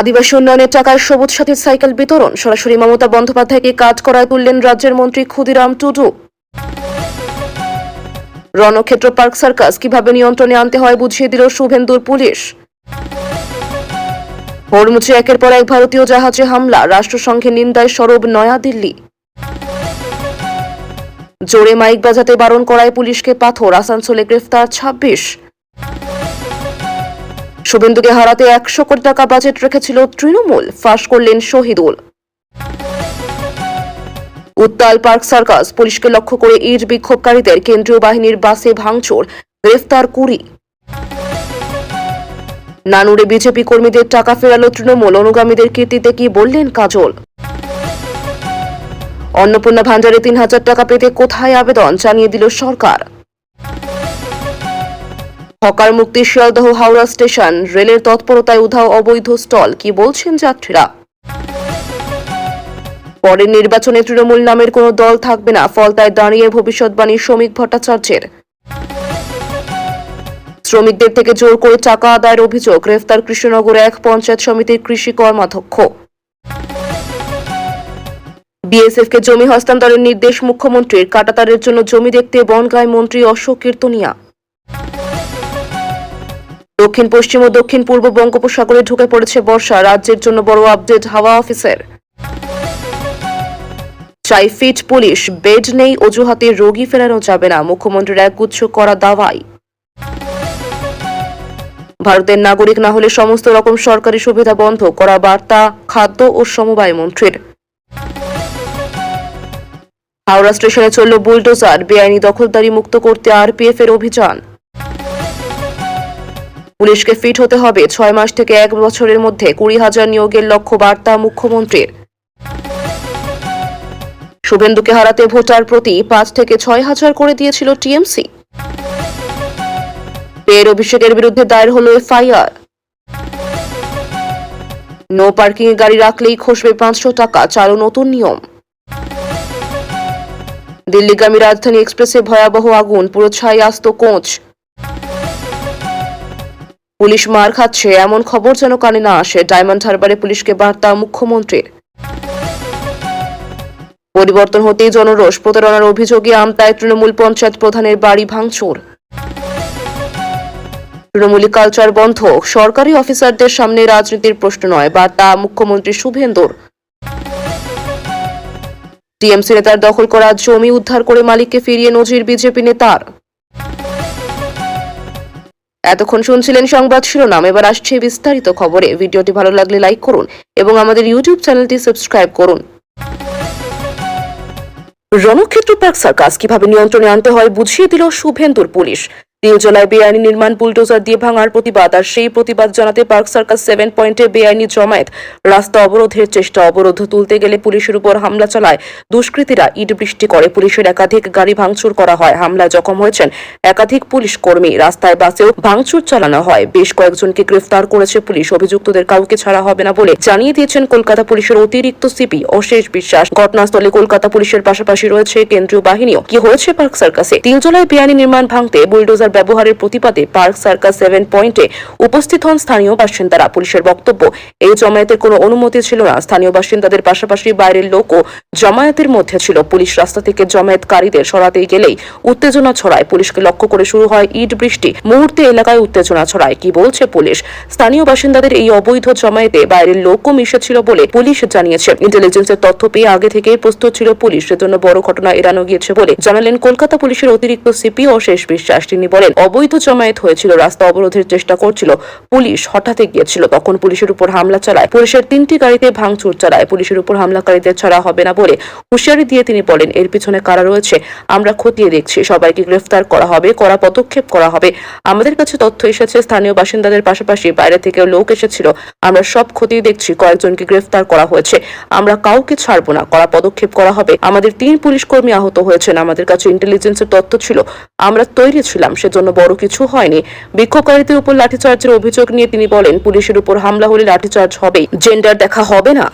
আদিবাসী উন্নয়নের টাকায় সবুজ সাথী সাইকেল বিতরণ, সরাসরি মমতা বন্দ্যোপাধ্যায়কে কাজ করায় তুললেন রাজ্যের মন্ত্রী ক্ষুদিরাম টুডু। রণক্ষেত্র পার্ক সার্কাস কিভাবে নিয়ন্ত্রণে আনতে হয় বুঝিয়ে দিল শুভেন্দুর পুলিশ। হরমুজে একের পর এক ভারতীয় জাহাজে হামলা, রাষ্ট্রসংঘের নিন্দায় সরব নয়াদিল্লি। জোরে মাইক বাজাতে বারণ করায় পুলিশকে পাথর, আসানসোলে গ্রেফতার ২৬। শুভেন্দুকে হারাতে ১০০ কোটি টাকা বাজেট রেখেছিল তৃণমূল, ফাঁস করলেন শহীদুল। উত্তাল পার্ক সার্কাস, পুলিশকে লক্ষ্য করে ইট বিক্ষোভকারীদের, কেন্দ্রীয় বাহিনীর বাসে ভাঙচুর, গ্রেফতার ২০। নানুরে বিজেপি কর্মীদের টাকা ফেরালো তৃণমূল, অনুগামীদের কীর্তিতে কি বললেন কাজল। অন্নপূর্ণা ভান্ডারে ৩,০০০ টাকা পেতে কোথায় আবেদন, জানিয়ে দিল সরকার। হকার মুক্তি শিয়ালদহ হাওড়া স্টেশন, রেলের তৎপরতায় উধাও অবৈধ স্টল, কি বলছেন যাত্রীরা। পরের নির্বাচনে তৃণমূল নামের কোনো দল থাকবে না, ফলতায় দাঁড়িয়ে ভবিষ্যৎবাণী শ্রমিক ভট্টাচার্যের। শ্রমিকদের থেকে জোর করে টাকা আদায়ের অভিযোগ, গ্রেফতার কৃষ্ণনগরে এক পঞ্চায়েত সমিতির কৃষি কর্মাধ্যক্ষ। বিএসএফকে জমি হস্তান্তরের নির্দেশ মুখ্যমন্ত্রীর, কাঁটাতারের জন্য জমি দেখতে বনগাঁয় মন্ত্রী অশোক কীর্তনিয়া। দক্ষিণ পশ্চিম ও দক্ষিণ পূর্ব বঙ্গোপসাগরে ঢুকে পড়েছে বর্ষা, রাজ্যের জন্য বড় আপডেট হাওয়া অফিসের। চাই ফিট পুলিশ, বেড নেই অজুহাতে রোগী ফেরানো যাবে না, মুখ্যমন্ত্রীর একগুচ্ছ করা দাওয়াই। ভারতের নাগরিক না হলে সমস্ত রকম সরকারি সুবিধা বন্ধ করা বার্তা খাদ্য ও সমবায় মন্ত্রীর। হাওড়া স্টেশনে চলল বুলডোজার, বেআইনি দখলদারি মুক্ত করতে আরপিএফ এর অভিযান। পুলিশকে ফিট হতে হবে, ৬ মাস থেকে ১ বছরের মধ্যে ২০,০০০ নিয়োগের লক্ষ্য, বার্তা মুখ্যমন্ত্রীর। শুভেন্দুকে হারাতে ভোটার প্রতি ৫ থেকে ৬,০০০ করে দিয়েছিল টিএমসি। পেয়ের অভিষেকের বিরুদ্ধে দায়ের হল এফআইআর। নো পার্কিং এ গাড়ি রাখলেই খসবে ৫০০ টাকা, চালু নতুন নিয়ম। দিল্লিগামী রাজধানী এক্সপ্রেসে ভয়াবহ আগুন, পুরো ছাই আস্ত কোচ। পুলিশ মার খাচ্ছে, এমন খবর যেন কানে না আসে, ডায়মন্ড হারবারে পুলিশকে বার্তা মুখ্যমন্ত্রীর। পরিবর্তন হতেই জনরোষ, প্রতারণার অভিযোগে আমতায় তৃণমূল পঞ্চায়েত প্রধানের বাড়ি ভাঙচুর। তৃণমূলী কালচার বন্ধ, সরকারি অফিসারদের সামনে রাজনীতির প্রশ্ন নয়, বার্তা মুখ্যমন্ত্রী শুভেন্দুর। টিএমসি নেতার দখল করা জমি উদ্ধার করে মালিককে ফিরিয়ে নজির বিজেপি নেতার। এতক্ষণ শুনছিলেন সংবাদ শিরোনাম, এবার আসছে বিস্তারিত খবরে। ভিডিওটি ভালো লাগলে লাইক করুন এবং আমাদের ইউটিউব চ্যানেলটি সাবস্ক্রাইব করুন। রণক্ষেত্র পার্ক সার্কাস কিভাবে নিয়ন্ত্রণে আনতে হয় বুঝিয়ে দিল শুভেন্দুর পুলিশ। তিলজলায় বেআইনি নির্মাণ বুলডোজার দিয়ে ভাঙার প্রতিবাদ, আর সেই প্রতিবাদ জানাতে পার্ক সার্কাস 7 পয়েন্টে বেআইনি জমায়েত, রাস্তা অবরোধের চেষ্টা। অবরোধ তুলতে গেলে পুলিশের উপর হামলা চালায় দুষ্কৃতীরা, ইট বৃষ্টি করে, পুলিশের একাধিক গাড়ি ভাঙচুর করা হয়, হামলায় জখম হয়েছেন একাধিক পুলিশ কর্মী, রাস্তায় বাসেও ভাঙচুর চালানো হয়। বেশ কয়েকজনকে গ্রেফতার করেছে পুলিশ, অভিযুক্তদের কাউকে ছাড়া হবে না বলে জানিয়ে দিয়েছেন কলকাতা পুলিশের অতিরিক্ত সিপি অশেষ বিশ্বাস। ঘটনাস্থলে কলকাতা পুলিশের পাশাপাশি রয়েছে কেন্দ্রীয় বাহিনীও। কি হয়েছে পার্ক সার্কাসে? তিলজলায় বেআইনি নির্মাণ ভাঙতে বুলডোজার ব্যবহারের প্রতিবাদে পার্ক সার্কাস 7 পয়েন্টে উপস্থিত হন স্থানীয় বাসিন্দারা। পুলিশের বক্তব্য, এই জমায়েতের কোনো অনুমতি ছিল না। স্থানীয় বাসিন্দাদের পাশাপাশি বাইরের লোকও জমায়েতের মধ্যে ছিল। পুলিশ রাস্তা থেকে জমায়েতকারীদের সরাতে গেলেই উত্তেজনা ছড়ায়, পুলিশকে লক্ষ্য করে শুরু হয় ইট বৃষ্টি। মুহূর্তে এলাকায় উত্তেজনা ছড়ায়। কি বলছে পুলিশ? স্থানীয় বাসিন্দাদের এই অবৈধ জমায়েতে বাইরের লোকও মিশেছিল বলে পুলিশ জানিয়েছে। ইন্টেলিজেন্সের তথ্য পেয়ে আগে থেকেই প্রস্তুত ছিল পুলিশ, সেজন্য বড় ঘটনা এড়ানো গিয়েছে বলে জানালেন কলকাতা পুলিশের অতিরিক্ত সিপি অশেষ বিশ্বাস। তিনি বলেন, অবৈধ জমায়েত হয়েছিল, রাস্তা অবরোধের চেষ্টা করছিল, পুলিশ হঠাৎ গিয়েছিল, তখন পুলিশের উপর হামলা চালায়, পুলিশের 3টি গাড়িতে ভাঙচুর চালায়। পুলিশের উপর হামলাকারীদের ছাড়া হবে না বলে হুঁশিয়ারি দিয়ে তিনি বলেন, এর পিছনে কারা রয়েছে আমরা খতিয়ে দেখছি, সবাইকে গ্রেফতার করা হবে, কড়া পদক্ষেপ করা হবে। আমাদের কাছে তথ্য এসেছে স্থানীয় বাসিন্দাদের পাশাপাশি বাইরে থেকেও লোক এসেছিল, আমরা সব খতিয়ে দেখছি, কয়েকজনকে গ্রেফতার করা হয়েছে, আমরা কাউকে ছাড়বো না, কড়া পদক্ষেপ করা হবে। আমাদের 3 পুলিশ কর্মী আহত হয়েছেন, আমাদের কাছে ইন্টেলিজেন্সের তথ্য ছিল, আমরা তৈরি ছিলাম, সেজন্য বড় কিছু হয়নি। বিক্ষোভকারীদের উপর লাঠিচার্জের অভিযোগ নিয়ে তিনি বলেন, পুলিশের উপর হামলা হলে লাঠিচার্জ হবেই, জেন্ডার দেখা হবে না।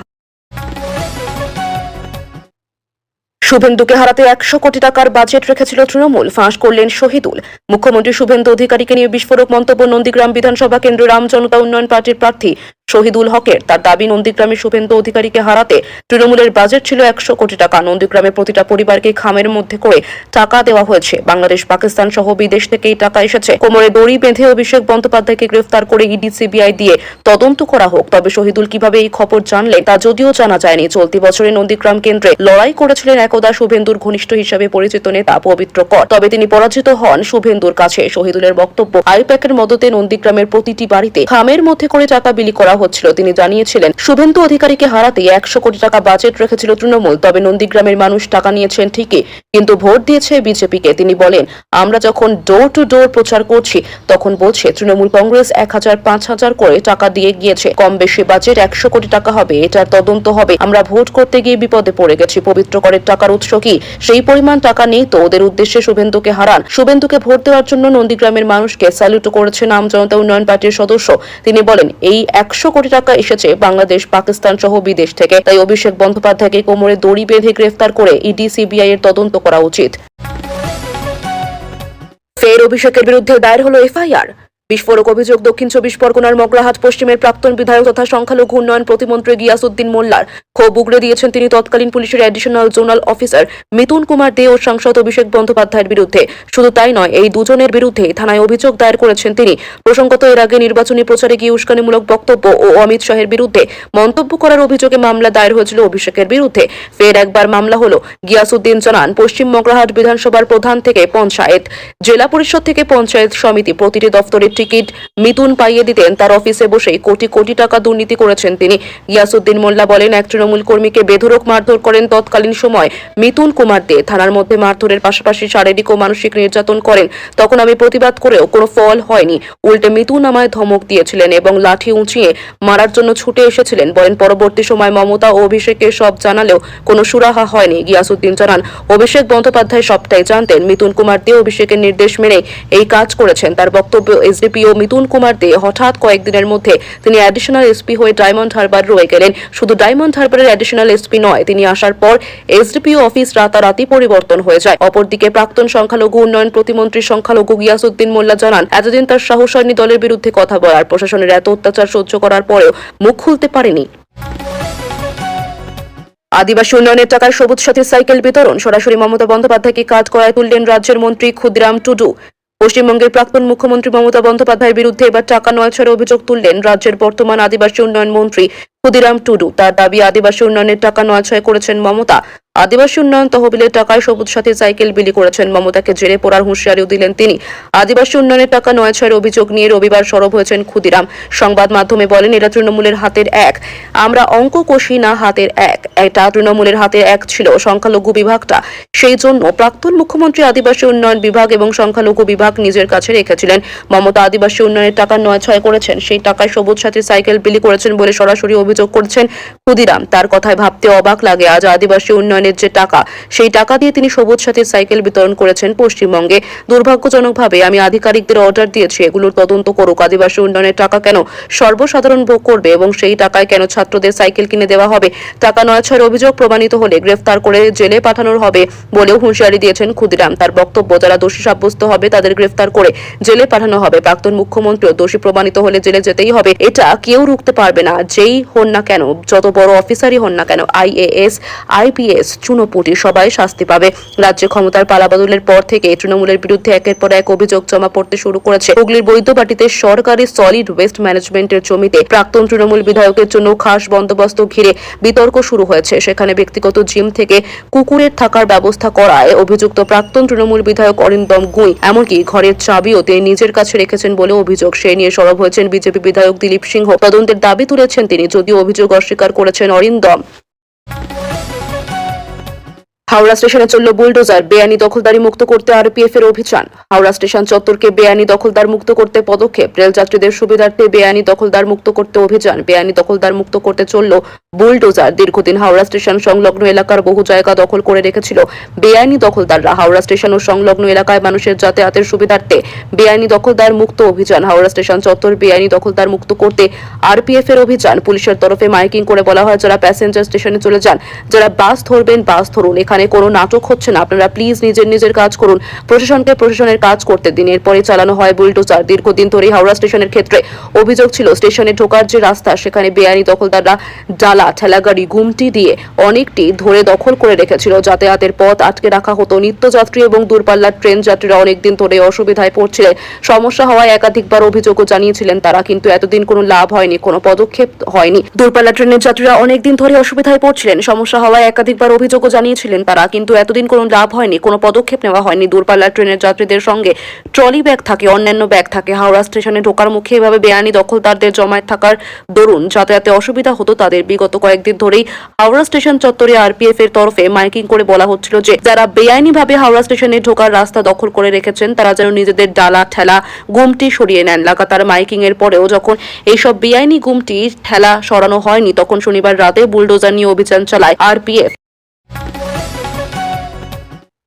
শুভেন্দুকে হারাতে ১০০ কোটি টাকার বাজেট রেখেছিল তৃণমূল, ফাঁস করলেন শহীদুল। মুখ্যমন্ত্রী শুভেন্দু অধিকারীকে নিয়ে বিস্ফোরক মন্তব্য, নন্দীগ্রাম বিধানসভা কেন্দ্রে রাম জনতা উন্নয়ন পার্টির প্রার্থী শহীদুল হকের। তার দাবি, নন্দীগ্রামে শুভেন্দু অধিকারীকে হারাতে তৃণমূলের বাজেট ছিল 100 কোটি টাকা। নন্দীগ্রামে প্রতিটা পরিবারকে খামের মধ্যে করে টাকা দেওয়া হয়েছে। বাংলাদেশ, পাকিস্তান সহ বিদেশ থেকে এই টাকা এসেছে। কোমরে দড়ি বেঁধে অভিষেক বন্দ্যোপাধ্যায়কে গ্রেফতার করে ইডি সিবিআই দিয়ে তদন্ত করা হোক। তবে শহীদুল কিভাবে এই খবর জানলেন তা যদিও জানা যায়নি। চলতি বছরে নন্দীগ্রাম কেন্দ্রে লড়াই করেছিলেন একদা শুভেন্দুর ঘনিষ্ঠ হিসেবে পরিচিত নেতা পবিত্র কর। তবে তিনি পরাজিত হন শুভেন্দুর কাছে। শহীদুলের বক্তব্য, আইপ্যাকের মদতে নন্দীগ্রামের প্রতিটি বাড়িতে খামের মধ্যে করে টাকা বিলি করা হচ্ছিল। তিনি জানিয়েছিলেন, শুভেন্দু অধিকারীকে হারাতে 100 কোটি টাকা বাজেট রেখেছিল তৃণমূল। তবে নন্দীগ্রামের মানুষ টাকা নিয়েছেন ঠিকই, কিন্তু ভোট দিয়েছে বিজেপিকে। তিনি বলেন, আমরা যখন ডোর টু ডোর প্রচার করছি তখন বলছে তৃণমূল কংগ্রেস 1000 5000 করে টাকা দিয়ে গিয়েছে। কম বেশি বাজেট 100 কোটি টাকা হবে, এটার তদন্ত হবে। আমরা ভোট করতে গিয়ে বিপদে পড়ে গেছি। পবিত্র করের টাকার উৎস কি? সেই পরিমাণ টাকা নেই তো। ওদের উদ্দেশ্যে শুভেন্দুকে হারান। শুভেন্দুকে ভোট দেওয়ার জন্য নন্দীগ্রামের মানুষকে স্যালুট করেছেন আম জনতা উন্নয়ন পার্টির সদস্য। তিনি বলেন, এই 100 কোটি টাকা এসেছে বাংলাদেশ, পাকিস্তান সহ বিদেশ থেকে। তাই অভিষেক বন্দ্যোপাধ্যায়কে কোমরে দড়ি বেঁধে গ্রেফতার করে ইডি সিবিআই এর তদন্ত করা উচিত। ফের অভিষেকের বিরুদ্ধে দায়ের হলো এফআইআর। বিস্ফোরক অভিযোগ, দক্ষিণ 24 পরগনার মগরাহাট পশ্চিমের প্রাক্তন বিধায়ক তথা সংখ্যালঘু উন্নয়ন প্রতিমন্ত্রী গিয়াসউদ্দিন মোল্লার ক্ষোভ উগড়ে দিয়েছেন তিনি তৎকালীন পুলিশের additional zonal officer Mithun Kumar De ও সাংসদ অভিষেক বন্দ্যোপাধ্যায়ের বিরুদ্ধে। শুধু তাই নয়, এই দুজনের বিরুদ্ধে থানায় অভিযোগ দায়ের করেছেন তিনি। প্রসঙ্গত, এর আগে নির্বাচনী প্রচারে গিয়ে উস্কানিমূলক বক্তব্য ও অমিত শাহের বিরুদ্ধে মন্তব্য করার অভিযোগে মামলা দায়ের হয়েছিল অভিষেকের বিরুদ্ধে। ফের একবার মামলা হলো। গিয়াসউদ্দিন জানান, পশ্চিম মগরাহাট বিধানসভার প্রধান থেকে পঞ্চায়েত, জেলা পরিষদ থেকে পঞ্চায়েত সমিতি, প্রতিটি দফতরের টিকিট মিতুন পাইয়ে দিতেন। তার অফিসে বসেই কোটি কোটি টাকা দুর্নীতি করেছেন তিনি। গিয়াসউদ্দিন মোল্লা বলেন, এক তৃণমূল কর্মীকে বেধড়ক মারধর করেন তৎকালীন সময় মিতুন কুমার দে। থানার মধ্যে মারধরের পাশাপাশি শারীরিক ও মানসিক নির্যাতন করেন। তখন আমি প্রতিবাদ করেও কোনো ফল হয়নি। উল্টে মিতুন আমায় ধমক দিয়েছিলেন এবং লাঠি উঁচিয়ে মারার জন্য ছুটে এসেছিলেন। বলেন, পরবর্তী সময় মমতা ও অভিষেককে সব জানালেও কোনো সুরাহা হয়নি। গিয়াসউদ্দিন জানান, অভিষেক বন্দ্যোপাধ্যায় সবটাই জানতেন। মিতুন কুমার দে অভিষেকের নির্দেশ মেনে এই কাজ করেছেন। তার বক্তব্য, এসডিপিও মিতুন কুমার দে হঠাৎ কয়েকদিনের মধ্যে তিনি অ্যাডিশনাল এসপি হয়ে ডায়মন্ড হারবার রয়ে গেলেন। শুধু ডায়মন্ড হারবারের অ্যাডিশনাল এসপি নয়, তিনি আসার পর এসডিপিও অফিস রাতারাতি পরিবর্তন হয়ে যায়। অপরদিকে প্রাক্তন সংখ্যালঘু উন্নয়ন প্রতিমন্ত্রী সংখ্যালঘু গিয়াসউদ্দিন মোল্লা জানান, এতদিন তার সাহস হয়নি দলের বিরুদ্ধে কথা বলার। প্রশাসনের এত অত্যাচার সহ্য করার পরেও মুখ খুলতে পারেনি। আদিবাসী উন্নয়নের টাকায় সবুজ সাথী সাইকেল বিতরণ। সরাসরি মমতা বন্দ্যোপাধ্যায়কে কাজ করায় তুললেন রাজ্যের মন্ত্রী ক্ষুদিরাম টুডু। পশ্চিমবঙ্গের প্রাক্তন মুখ্যমন্ত্রী মমতা বন্দ্যোপাধ্যায়ের বিরুদ্ধে এবার টাকা নয়ছয়ের অভিযোগ তুললেন রাজ্যের বর্তমান আদিবাসী উন্নয়ন মন্ত্রী ক্ষুদিরাম টুডু। তার দাবি, আদিবাসী উন্নয়নের টাকা নয়ছয় করেছেন মমতা। আদিবাসী উন্নয়ন তহবিলের টাকায় সবুজ সাথী সাইকেল বিলি করেছেন। মমতাকে জেলে পড়ার হুঁশিয়ারিও দিলেন তিনি। আদিবাসী উন্নয়নের টাকা নয়ছয়ের অভিযোগ নিয়ে রবিবার সরব হয়েছেন ক্ষুদিরাম। সংবাদ মাধ্যমে বলেন, এরা তৃণমূলের হাতের এক। আমরা অঙ্ক কষি না, হাতের এক। এটা তৃণমূলের হাতের এক ছিল সংখ্যালঘু বিভাগটা। সেই জন্য প্রাক্তন মুখ্যমন্ত্রী আদিবাসী উন্নয়ন বিভাগ এবং সংখ্যালঘু বিভাগ নিজের কাছে রেখেছিলেন। মমতা আদিবাসী উন্নয়নের টাকা নয়ছয় করেছেন, সেই টাকায় সবুজ সাথী সাইকেল বিলি করেছেন বলে সরাসরি অভিযোগ করছেন ক্ষুদিরাম। তার কথায় ভাবতে অবাক লাগে, আজ আদিবাসী উন্নয়নের যে টাকা, সেই টাকা দিয়ে তিনি সবুজ সাথী সাইকেল বিতরণ করেছেন পশ্চিমবঙ্গে। দুর্ভাগ্যজনকভাবে আমি আধিকারিকদের অর্ডার দিয়েছি, এগুলোর তদন্ত করুক। আদিবাসী উন্নয়নের টাকা কেন সর্বসাধারণ ভোগ করবে এবং সেই টাকায় কেন ছাত্রদের সাইকেল কিনে দেওয়া হবে? টাকা নয়ছয়ের অভিযোগ প্রমাণিত হলে গ্রেফতার করে জেলে পাঠানোর হবে বলেও হুঁশিয়ারি দিয়েছেন ক্ষুদিরাম। তার বক্তব্য, যারা দোষী সাব্যস্ত হবে তাদের গ্রেফতার করে জেলে পাঠানো হবে। প্রাক্তন মুখ্যমন্ত্রীও দোষী প্রমাণিত হলে জেলে যেতেই হবে। এটা কেউ রুখতে পারবে না, যেই হন না কেন, যত বড় অফিসারই হন না কেন, আইএএস, আইপিএস, চুনোপুটি, সবাই শাস্তি পাবে। রাজ্যে ক্ষমতার পালাবদলের পর থেকে তৃণমূলের বিরুদ্ধে একের পর এক অভিযোগ জমা পড়তে শুরু করেছে। হুগলির বৈদ্যবাটিতে সরকারি সলিড ওয়েস্ট ম্যানেজমেন্টের জমিতে প্রাক্তন তৃণমূল বিধায়কের জন্য খাস বন্দোবস্ত ঘিরে বিতর্ক শুরু হয়েছে। সেখানে ব্যক্তিগত জিম থেকে কুকুরের থাকার ব্যবস্থা করায় অভিযুক্ত প্রাক্তন তৃণমূল বিধায়ক অরিন্দম গুই এমনকি ঘরের চাবিও তিনি নিজের কাছে রেখেছেন বলে অভিযোগ। সে নিয়ে সরব হয়েছেন বিজেপি বিধায়ক দিলীপ সিংহ। তদন্তের দাবি তুলেছেন তিনি, যদিও অভিযোগ অস্বীকার করেছেন অরিন্দম। হাওড়া স্টেশনে চলল বুলডোজার। বেআইনি দখলদারি মুক্ত করতে আরপিএফ এর অভিযান। হাওড়া স্টেশন চত্বরকে বেআইনি দখলদার মুক্ত করতে পদক্ষেপ। রেল যাত্রীদের সুবিধার্থে বেআইনি দখলদার মুক্ত করতে অভিযান। বেআইনি দখলদার মুক্ত করতে চলল বুলডোজার। দীর্ঘদিন হাওড়া স্টেশন সংলগ্ন এলাকার বহু জায়গা দখল করে রেখেছিল বেআইনি দখলদাররা। হাওড়া স্টেশন ও সংলগ্ন এলাকায় মানুষের যাতায়াতের সুবিধার্থে বেআইনি দখলদার মুক্ত অভিযান। হাওড়া স্টেশন চত্বর বেআইনি দখলদার মুক্ত করতে আরপিএফ এর অভিযান। পুলিশের তরফে মাইকিং করে বলা হয়, যারা প্যাসেঞ্জার স্টেশনে চলে যান, যারা বাস ধরবেন বাস ধরুন, এখানে এখানে কোনো নাটক হচ্ছে না, আপনারা প্লিজ নিজের কাজ করুন, প্রশাসনকে প্রশাসনের কাজ করতে দিন। এরপরে চালানো হয় বুলডোজার। দীর্ঘদিন ধরে হাওড়া স্টেশনের ক্ষেত্রে অভিযোগ ছিল স্টেশনে ঢোকার যে রাস্তা সেখানে বেআইনি দখলদাররা ডালা ঠেলাগাড়ি ঘুমটি দিয়ে অনেকটি ধরে দখল করে রেখেছিল। যাতায়াতের পথ আটকে রাখা হতো। নিত্যযাত্রী এবং দূরপাল্লার ট্রেন যাত্রীরা অনেকদিন ধরে অসুবিধায় পড়ছিলেন। সমস্যা হওয়ায় একাধিকবার অভিযোগও জানিয়েছিলেন তারা, কিন্তু এতদিন কোনো লাভ হয়নি, কোনো পদক্ষেপ হয়নি। দূরপাল্লা ট্রেনের যাত্রীরা অনেকদিন ধরে অসুবিধায় পড়ছিলেন। সমস্যা হওয়ায় একাধিকবার অভিযোগও জানিয়েছিলেন তারা, কিন্তু এতদিন কোনো লাভ হয়নি, কোনো পদক্ষেপ নেওয়া হয়নি। দূরপাল্লা ট্রেনের যাত্রীদের সঙ্গে ট্রলি ব্যাগ থাকে, অন্যান্য ব্যাগ থাকে। হাওড়া স্টেশনে ঢোকার মুখে এভাবে বেআইনি দখলদারদের জমায়েত থাকার দরুন যাতায়াতে অসুবিধা হতো তাদের। বিগত কয়েকদিন ধরেই হাওড়া স্টেশন চত্বরে আরপিএফ এর তরফে মাইকিং করে বলা হচ্ছিল যে যারা বেআইনিভাবে হাওড়া স্টেশনে ঢোকার রাস্তা দখল করে রেখেছেন তারা যেন নিজেদের ডালা ঠেলা গুমটি সরিয়ে নেন। লাগাতার মাইকিং এর পরেও যখন এইসব বেআইনি গুমটি ঠেলা সরানো হয়নি, তখন শনিবার রাতে বুলডোজার নিয়ে অভিযান চালায় আরপিএফ।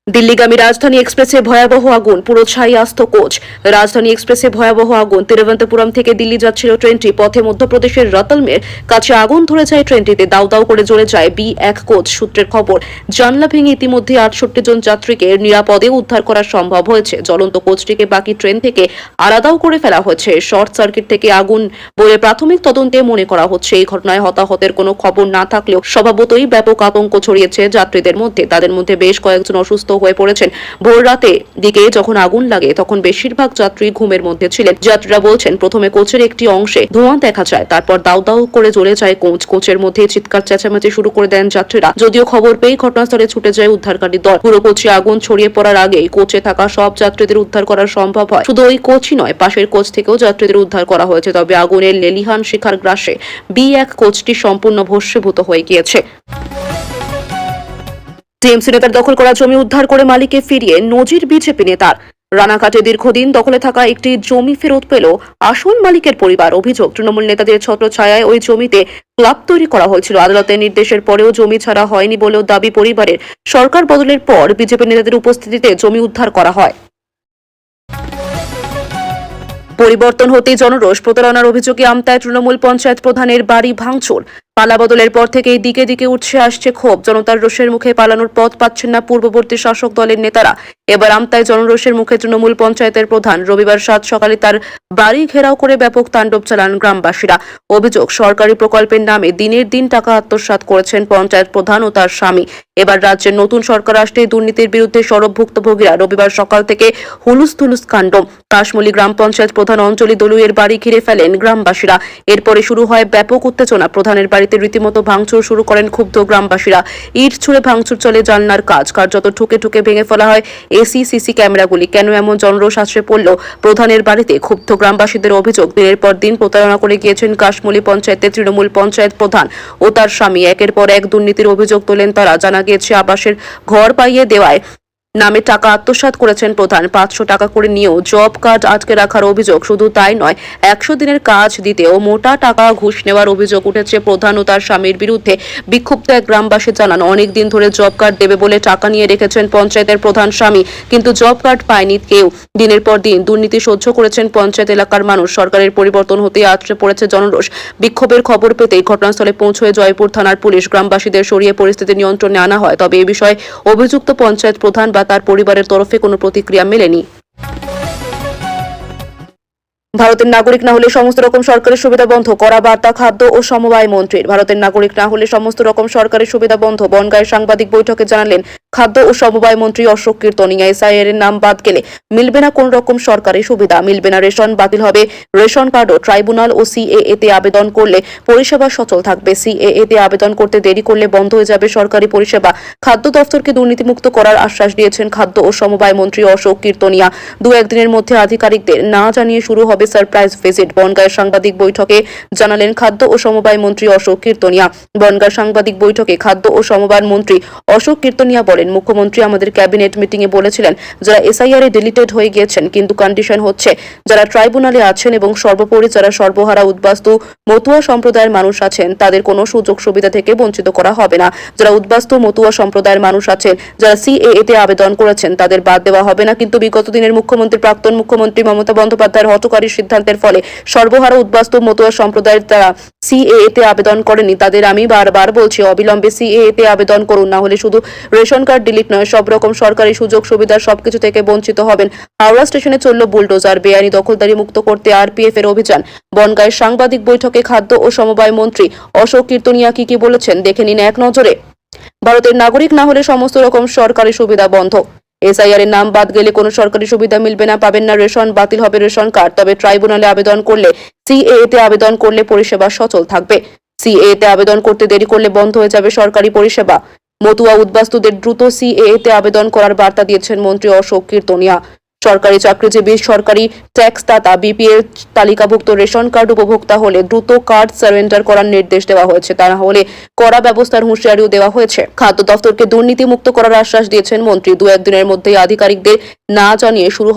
দিল্লিগামী রাজধানী এক্সপ্রেসে ভয়াবহ আগুন, পুরো ছাই আস্ত কোচ। রাজধানী এক্সপ্রেসে ভয়াবহ আগুন। তিরুবনন্তপুরম থেকে দিল্লি যাচ্ছিল ট্রেনটি। পথে মধ্যপ্রদেশের রতলমের কাছে আগুন ধরে যায় ট্রেনটিতে। দাউ দাউ করে জ্বলে যায় B1 কোচ। সূত্রের খবর, জানলা ভেঙে ইতিমধ্যে 68 জন যাত্রীকে নিরাপদে উদ্ধার করা সম্ভব হয়েছে। জ্বলন্ত কোচটিকে বাকি ট্রেন থেকে আলাদাও করে ফেলা হয়েছে। শর্ট সার্কিট থেকে আগুন বলে প্রাথমিক তদন্তে মনে করা হচ্ছে। এই ঘটনায় হতাহতের কোনো খবর না থাকলেও স্বভাবতই ব্যাপক আতঙ্ক ছড়িয়েছে যাত্রীদের মধ্যে। তাদের মধ্যে বেশ কয়েকজন অসুস্থ হয়ে পড়েছেন। ভোর রাতে দিকে যখন আগুন লাগে তখন বেশিরভাগ যাত্রী ঘুমের মধ্যে ছিলেন। যাত্রীরা বলছেন প্রথমে কোচের একটি অংশে ধোঁয়া দেখা যায়, তারপর দাউ দাউ করে জ্বলে যায় কোচ। কোচের মধ্যে চিৎকার চেঁচামেচি শুরু করে দেন যাত্রীরা। যদিও খবর পেয়ে ঘটনাস্থলে ছুটে যায় উদ্ধারকারী দল। পুরো কোচে আগুন ছড়িয়ে পড়ার আগেই কোচে থাকা সব যাত্রীদের উদ্ধার করা সম্ভব হয়। শুধু ওই কোচই নয়, পাশের কোচ থেকেও যাত্রীদের উদ্ধার করা হয়েছে। তবে আগুনের লেলিহান শিখার গ্রাসে B1 কোচটি সম্পূর্ণ ভস্মীভূত হয়ে গিয়েছে। টিএমসি নেতার দখল করা জমি উদ্ধার করে মালিককে ফিরিয়ে নজির বিজেপি নেতার। রানাঘাটে দীর্ঘদিন দখলে থাকা একটি জমি ফেরত পেল আসল মালিকের পরিবার। অভিযোগ, তৃণমূল নেতাদের ছত্রছায়ায় ওই জমিতে ক্লাব তৈরি করা হয়েছিল। আদালতের নির্দেশের পরেও জমি ছাড়া হয়নি বলেও দাবি পরিবারের। সরকার বদলের পর বিজেপি নেতাদের উপস্থিতিতে জমি উদ্ধার করা হয়। পরিবর্তন হতেই জনরোষ। প্রতারণার অভিযোগে আমতায় তৃণমূল পঞ্চায়েত প্রধানের বাড়ি ভাঙচুর। পালা বদলের পর থেকেই দিকে দিকে উঠছে আসছে ক্ষোভ। জনতার রোষের মুখে পালানোর পথ পাচ্ছেন না পূর্ববর্তী শাসক দলের নেতারা। এবার আমতায় জনরোষের মুখে তৃণমূল পঞ্চায়েতের প্রধান। রবিবার 7 সকালে তার বাড়ি ঘেরাও করে ব্যাপক তাণ্ডব চালান গ্রামবাসীরা। অভিযোগ, সরকারি প্রকল্পের নামে দিনের দিন টাকা আত্মসাৎ করেছেন পঞ্চায়েত প্রধান ও তার স্বামী। এবার রাজ্যের নতুন সরকার আসতেই দুর্নীতির বিরুদ্ধে সরব ভুক্তভোগীরা। রবিবার সকাল থেকে হুলুস থুলুস কাণ্ড। কাশমুলি গ্রাম পঞ্চায়েত প্রধান অঞ্জলি দলুইয়ের বাড়ি ঘিরে ফেলেন গ্রামবাসীরা। এরপরে শুরু হয় ব্যাপক উত্তেজনা। প্রধানের বাড়িতে রীতিমতো ভাঙচুর শুরু করেন ক্ষুব্ধ গ্রামবাসীরা। ইট ছুঁড়ে ভাঙচুর চলে জানলার কাজ। কার্যত ঠুকে ঠুকে ভেঙে ফেলা হয় এসি সিসি ক্যামেরাগুলি। কেন এমন জনরোষ আছড়ে পড়ল প্রধানের বাড়িতে? ক্ষুব্ধ গ্রামবাসীদের অভিযোগ, দিনের পর দিন প্রতারণা করে গিয়েছেন কাশমুলি পঞ্চায়েতের তৃণমূল পঞ্চায়েত প্রধান ও তার স্বামী। একের পর এক দুর্নীতির অভিযোগ তোলেন তারা। জানা গিয়েছে আবাসের ঘর পাইয়ে দেওয়ায় নামে টাকা আত্মসাৎ করেছেন প্রধান। 500 টাকা করে নিয়েও জব কার্ড আটকে রাখার অভিযোগ। শুধু তাই নয়, 100 দিনের কাজ দিতেও মোটা টাকা ঘুষ নেওয়ার অভিযোগ উঠেছে প্রধান ও তার স্বামীর বিরুদ্ধে। বিক্ষুব্ধ এক গ্রামবাসী জানান, অনেক দিন ধরে জব কার্ড দেবে বলে টাকা নিয়ে রেখেছেন পঞ্চায়েতের প্রধান স্বামী, কিন্তু জব কার্ড পায়নি কেউ। দিনের পর দিন দুর্নীতি সহ্য করেছেন পঞ্চায়েত এলাকার মানুষ। সরকারের পরিবর্তন হতে আছড়ে পড়েছে জনরোষ। বিক্ষোভের খবর পেতেই ঘটনাস্থলে পৌঁছয় জয়পুর থানার পুলিশ। গ্রামবাসীদের সরিয়ে পরিস্থিতি নিয়ন্ত্রণে আনা হয়। তবে এ বিষয়ে অভিযুক্ত পঞ্চায়েত প্রধান বা তার পরিবারের তরফে কোনো প্রতিক্রিয়া মেলেনি। ভারতের নাগরিক না হলে সমস্ত রকম সরকারি সুবিধা বন্ধ, করা বার্তা খাদ্য ও সমবায় মন্ত্রীর। ভারতের নাগরিক না হলে সমস্ত রকম সরকারি সুবিধা বন্ধ, বনগাঁয় সাংবাদিক বৈঠকে জানালেন খাদ্য ও সমবায় মন্ত্রী অশোক কীর্তনিয়া। এসআইআর এর নাম বাদ গেলে মিলবে না কোন রকম সরকারি সুবিধা, মিলবে না রেশন, বাতিল হবে রেশন কার্ডও। ট্রাইব্যুনাল ও সিএএ তে আবেদন করলে পরিষেবা সচল থাকবে। সিএএ তে আবেদন করতে দেরি করলে বন্ধ হয়ে যাবে সরকারি পরিষেবা। খাদ্য দফতরকে দুর্নীতিমুক্ত করার আশ্বাস দিয়েছেন খাদ্য ও সমবায় মন্ত্রী অশোক কীর্তনিয়া। 2-1 দিনের মধ্যে আধিকারিকদের না জানিয়ে শুরু হবে সারপ্রাইজ ভিজিট। বনগাঁয়ের সাংবাদিক বৈঠকে জানালেন খাদ্য ও সমবায় মন্ত্রী অশোক কীর্তনিয়া। বনগাঁর সাংবাদিক বৈঠকে খাদ্য ও সমবায় মন্ত্রী অশোক কীর্তনিয়া বলেন, মুখ্যমন্ত্রী আমাদের ক্যাবিনেট মিটিং এ বলেছিলেন যারা এসআইআর এ ডিলিটেড হয়ে গিয়েছেন, কিন্তু কন্ডিশন হচ্ছে যারা ট্রাইব্যুনালে আছেন এবং সর্বোপরি যারা সর্বহারা উদ্বাস্তু মতুয়া সম্প্রদায়ের মানুষ আছেন তাদের কোনো সুযোগ সুবিধা থেকে বঞ্চিত করা হবে না। যারা উদ্বাস্তু মতুয়া সম্প্রদায়ের মানুষ আছেন, যারা সিএএ তে আবেদন করেছেন তাদের বাদ দেওয়া হবে না। কিন্তু বিগত দিনের মুখ্যমন্ত্রী প্রাক্তন মুখ্যমন্ত্রী মমতা বন্দ্যোপাধ্যায়ের হঠকারী সিদ্ধান্তের ফলে সর্বহারা উদ্বাস্তু মতুয়া সম্প্রদায়ের তারা সিএএ তে আবেদন করেনি, তাদের আমি বারবার বলছি অবিলম্বে সিএএ তে আবেদন করুন, না হলে শুধু রেশন কার্ড ডিলিট নয়, সব রকম সরকারি সুযোগ সুবিধার সবকিছু থেকে বঞ্চিত হবেন। হাওড়া স্টেশনে চলল বুলডোজার, বেআইনি দখলদারি মুক্ত করতে আরপিএফ এর অভিযান। বনগাঁয় সাংবাদিক বৈঠকে খাদ্য ও সমবায় মন্ত্রী অশোক কীর্তনিয়া কি বলেছেন দেখে নিন এক নজরে। ভারতের নাগরিক না হলে সমস্ত রকম সরকারি সুবিধা বন্ধ। এসআইআর এর নাম বাদ গেলে কোনো সরকারি সুবিধা মিলবে না, পাবেন না রেশন, বাতিল হবে রেশন কার্ড। তবে ট্রাইব্যুনালে আবেদন করলে, সিএএ তে আবেদন করলে পরিষেবা সচল থাকবে। সিএএ তে আবেদন করতে দেরি করলে বন্ধ হয়ে যাবে সরকারি পরিষেবা। মতুয়া উদ্বাস্তুদের দ্রুত সিএএ তে আবেদন করার বার্তা দিয়েছেন মন্ত্রী অশোক কীর্তনিয়া। সরকারি চাকরিজীবী, সরকারি ট্যাক্সদাতা, বিপিএল তালিকাভুক্ত রেশন কার্ড উপভোক্তা হলে দ্রুত কার্ড সারেন্ডার করার নির্দেশ দেওয়া হয়েছে, তা না হলে কড়া ব্যবস্থার হুঁশিয়ারিও দেওয়া হয়েছে। খাদ্য দফতরকে দুর্নীতি মুক্ত করার আশ্বাস দিয়েছেন মন্ত্রী। 2-1 দিনের মধ্যেই আধিকারিকদের না জানিয়ে শুরু হবে